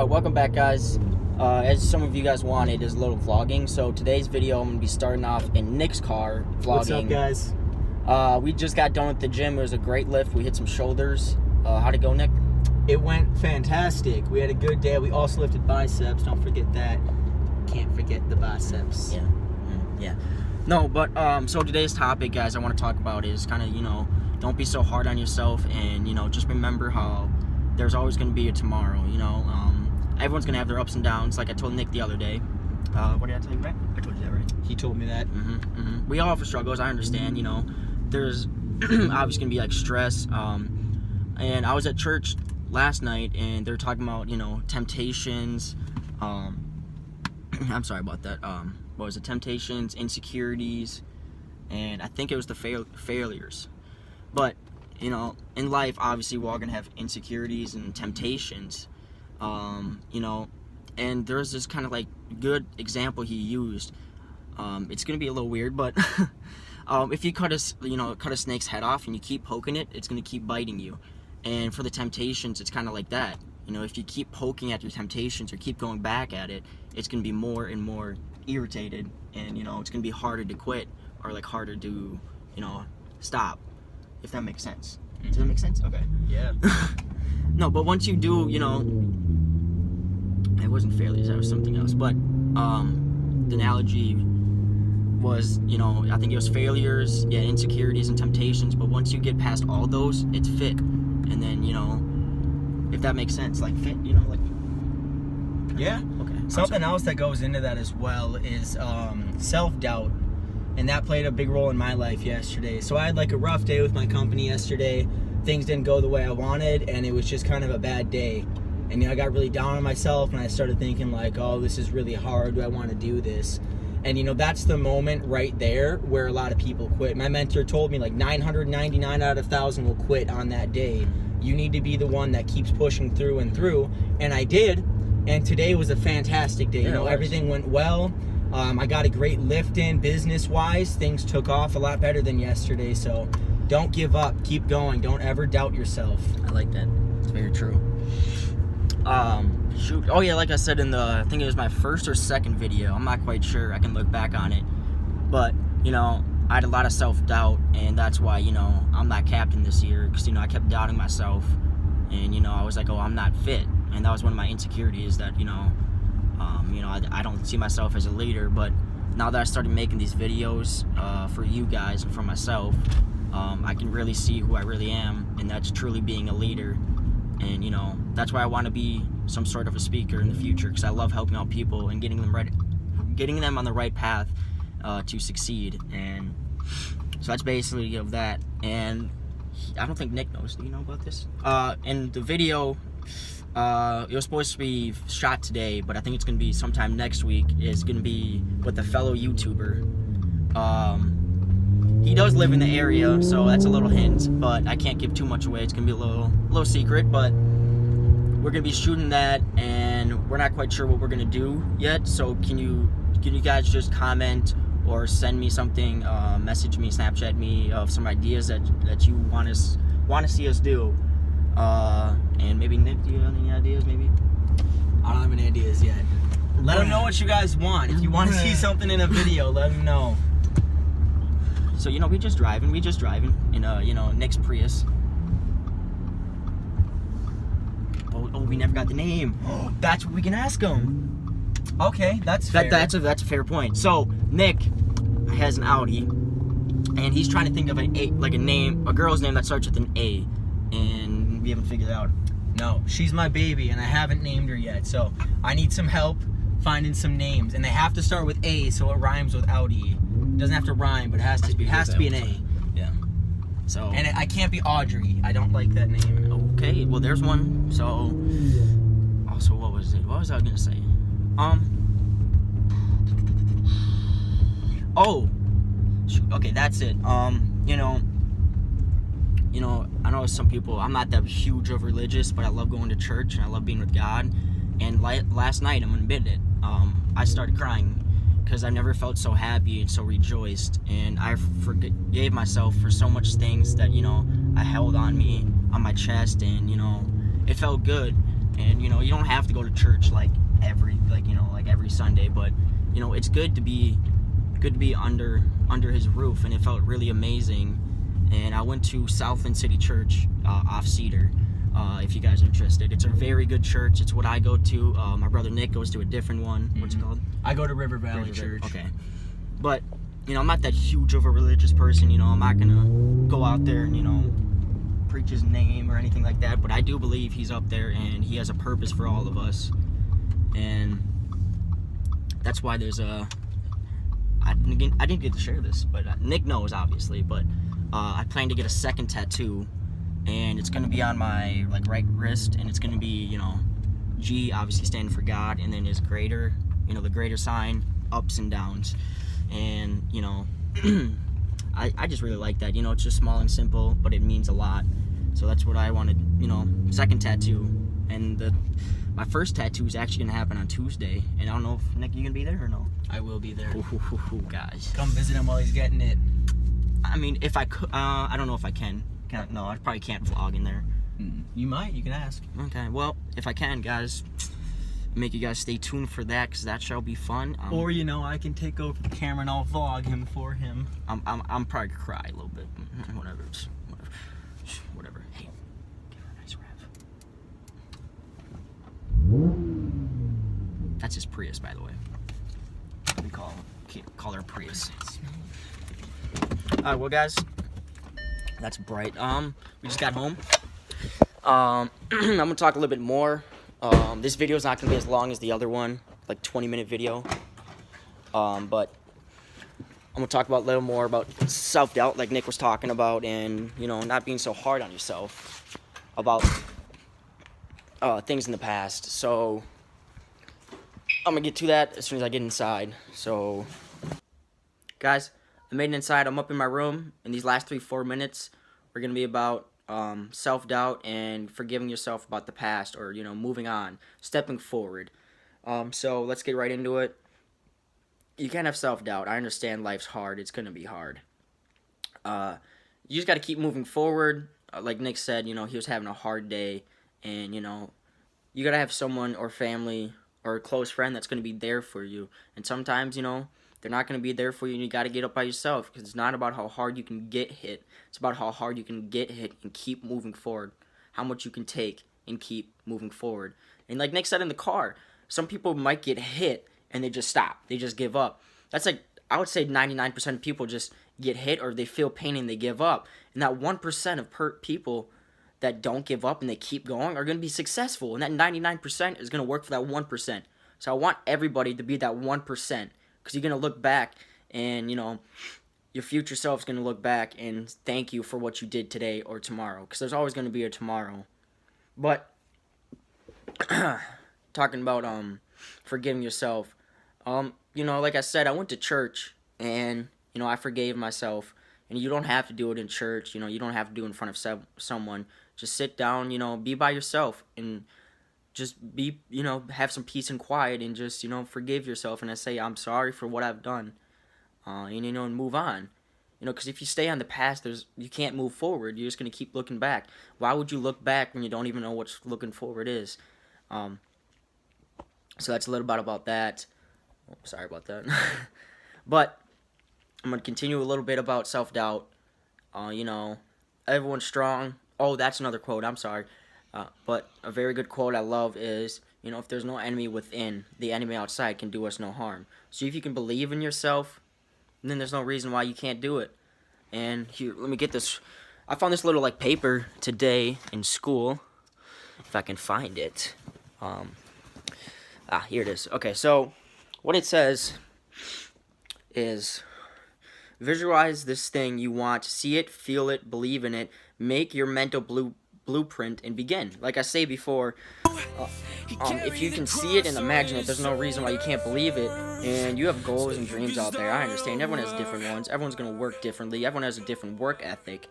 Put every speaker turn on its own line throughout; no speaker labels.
Welcome back, guys. As some of you guys wanted, is a little vlogging. So today's video, I'm gonna be starting off in Nick's car vlogging.
What's up, guys?
We just got done with the gym. It was a great lift. We hit some shoulders. How'd it go, Nick?
It went fantastic. We had a good day. We also lifted biceps. Don't forget that. Can't forget the biceps.
Yeah. No, but so today's topic, guys, I want to talk about is kind of, don't be so hard on yourself, and just remember how there's always going to be a tomorrow. Everyone's going to have their ups and downs. Like I told Nick the other day. What did I tell you, right? I told you that, right?
He told me that.
We all have struggles. I understand. There's obviously going to be like stress. And I was at church last night, and they're talking about temptations. I'm sorry about that. What was it? Temptations, insecurities, and I think it was the failures. But in life, obviously, we're all gonna have insecurities and temptations. And there's this kind of like good example he used. It's gonna be a little weird, but if you cut a snake's head off and you keep poking it, it's gonna keep biting you. And for the temptations, it's kind of like that. If you keep poking at your temptations or keep going back at it, it's gonna be more and more irritated, and it's gonna be harder to quit, or like harder to stop, if that makes sense. Does that make sense? Okay.
Yeah.
No, but once you do, it wasn't failures, that was something else. But the analogy was, I think it was failures, insecurities and temptations. But once you get past all those, it's fit. And then, if that makes sense, like fit, like.
Yeah.
Okay.
Something else that goes into that as well is self-doubt. And that played a big role in my life yesterday. So I had like a rough day with my company yesterday. Things didn't go the way I wanted, and it was just kind of a bad day. And I got really down on myself, and I started thinking like, oh, this is really hard. Do I want to do this? And that's the moment right there where a lot of people quit. My mentor told me like 999 out of 1,000 will quit on that day. You need to be the one that keeps pushing through and through. And I did. And today was a fantastic day. Everything went well. I got a great lift in business-wise. Things took off a lot better than yesterday. So don't give up. Keep going. Don't ever doubt yourself.
I like that. It's very true. Shoot. Oh yeah, like I said in I think it was my first or second video. I'm not quite sure. I can look back on it. But, I had a lot of self-doubt, and that's why, I'm not captain this year, because, I kept doubting myself, and, I was like, oh, I'm not fit. And that was one of my insecurities, that, I don't see myself as a leader. But now that I started making these videos for you guys and for myself, I can really see who I really am, and that's truly being a leader. And that's why I want to be some sort of a speaker in the future, because I love helping out people and getting them on the right path to succeed. And so that's basically of that. And I don't think Nick knows. Do you know about this? And the video, it was supposed to be shot today, but I think it's going to be sometime next week. It's going to be with a fellow YouTuber. He does live in the area, so that's a little hint, but I can't give too much away. It's going to be a little secret, but we're going to be shooting that, and we're not quite sure what we're going to do yet. So can you guys just comment or send me something, message me, Snapchat me of some ideas that you want to see us do? And maybe Nick, do you have any ideas? Maybe
I don't have any ideas yet. Let them know what you guys want. If you want to see something in a video, let them know.
So we just driving in Nick's Prius. Oh, we never got the name. That's what we can ask him.
Okay, that's fair.
That's a fair point. So Nick has an Audi, and he's trying to think of a girl's name that starts with an A, and we haven't figured it out.
No, she's my baby, and I haven't named her yet. So I need some help finding some names, and they have to start with A, so it rhymes with Audi. It doesn't have to rhyme, but it has to be an A.
Yeah. So.
And I can't be Audrey. I don't like that name.
Okay. Well, there's one. So. Also, what was it? What was I gonna say? Oh. Okay, that's it. I know some people. I'm not that huge of religious, but I love going to church and I love being with God. And last night, I'm gonna admit it. I started crying, because I never felt so happy and so rejoiced, and I forgave myself for so much things that I held on my chest, and it felt good. And you know, you don't have to go to church like every Sunday, but you know, it's good to be under his roof, and it felt really amazing. And I went to Southland City Church off Cedar. If you guys are interested, it's a very good church. It's what I go to. My brother Nick goes to a different one. What's it called?
I go to River Valley Church.
Okay, but you know, I'm not that huge of a religious person. You know, I'm not gonna go out there and, you know, preach his name or anything like that. But I do believe he's up there and he has a purpose for all of us. And that's why there's a. I didn't get to share this, but Nick knows obviously. But I plan to get a second tattoo, and it's gonna be on my right wrist, and it's gonna be, you know, G obviously standing for God, and then his greater, you know, the greater sign, ups and downs. And you know, I just really like that. You know, it's just small and simple, but it means a lot. So that's what I wanted. You know, second tattoo, and my first tattoo is actually gonna happen on Tuesday. And I don't know if Nick, you gonna be there or no?
I will be there.
Ooh, guys,
Come visit him while he's getting it.
I mean, if I could, I don't know if I can. No, I probably can't vlog in there.
You might. You can ask.
Okay, well, if I can, guys, make you guys stay tuned for that, because that shall be fun.
Or, you know, I can take over the camera and I'll vlog him for him.
I'm probably gonna cry a little bit. Whatever. Whatever. Hey, give her a nice rev. That's his Prius, by the way. We call her Prius. Alright, well, guys, that's bright. We just got home. I'm gonna talk a little bit more. This video is not gonna be as long as the other one, like 20-minute video. But I'm gonna talk about a little more about self-doubt, like Nick was talking about, and you know, not being so hard on yourself about things in the past. So I'm gonna get to that as soon as I get inside. So, guys, I made it inside. I'm up in my room, and these last 3-4 minutes are gonna be about self-doubt and forgiving yourself about the past, or, you know, moving on, stepping forward. So let's get right into it. You can't have self-doubt. I understand life's hard. It's gonna be hard. You just got to keep moving forward. Like Nick said, you know, he was having a hard day, and you know, you got to have someone or family or a close friend that's going to be there for you. And sometimes, you know, they're not going to be there for you, and you got to get up by yourself, because it's not about how hard you can get hit. It's about how hard you can get hit and keep moving forward, how much you can take and keep moving forward. And like Nick said in the car, some people might get hit and they just stop. They just give up. That's like, I would say 99% of people just get hit, or they feel pain and they give up. And that 1% of people that don't give up and they keep going are going to be successful. And that 99% is going to work for that 1%. So I want everybody to be that 1%, because you're going to look back and, you know, your future self is going to look back and thank you for what you did today or tomorrow, because there's always going to be a tomorrow. But talking about forgiving yourself, you know, like I said, I went to church, and you know, I forgave myself. And you don't have to do it in church. You know, you don't have to do it in front of someone. Just sit down, you know, be by yourself, and just be, you know, have some peace and quiet, and just, you know, forgive yourself, and I say, I'm sorry for what I've done, and, you know, and move on. You know, because if you stay on the past, you can't move forward. You're just going to keep looking back. Why would you look back when you don't even know what looking forward is? So that's a little bit about that. Oh, sorry about that. But I'm going to continue a little bit about self-doubt. You know, everyone's strong. Oh, that's another quote. I'm sorry. But a very good quote I love is, you know, if there's no enemy within, the enemy outside can do us no harm. So if you can believe in yourself, then there's no reason why you can't do it. And here, let me get this. I found this little, like, paper today in school, if I can find it. Here it is. Okay, so what it says is, visualize this thing you want, see it, feel it, believe in it, make your mental blueprint, and begin. Like I say before, if you can see it and imagine it, there's no reason why you can't believe it. And you have goals and dreams out there. I understand everyone has different ones. Everyone's going to work differently. Everyone has a different work ethic.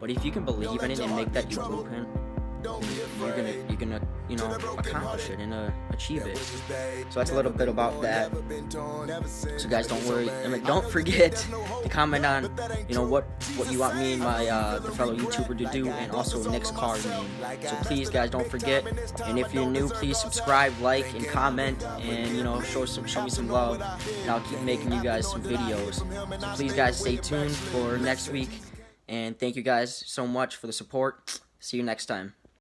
But if you can believe in it and make that your blueprint, you're gonna you know, accomplish it and achieve it. So that's a little bit about that. So guys, don't worry. I mean, don't forget to comment on, you know, what you want me and my the fellow YouTuber to do, and also Nick's car name. So please, guys, don't forget. And if you're new, please subscribe, like, and comment, and you know, show me some love, and I'll keep making you guys some videos. So please, guys, stay tuned for next week. And thank you guys so much for the support. See you next time.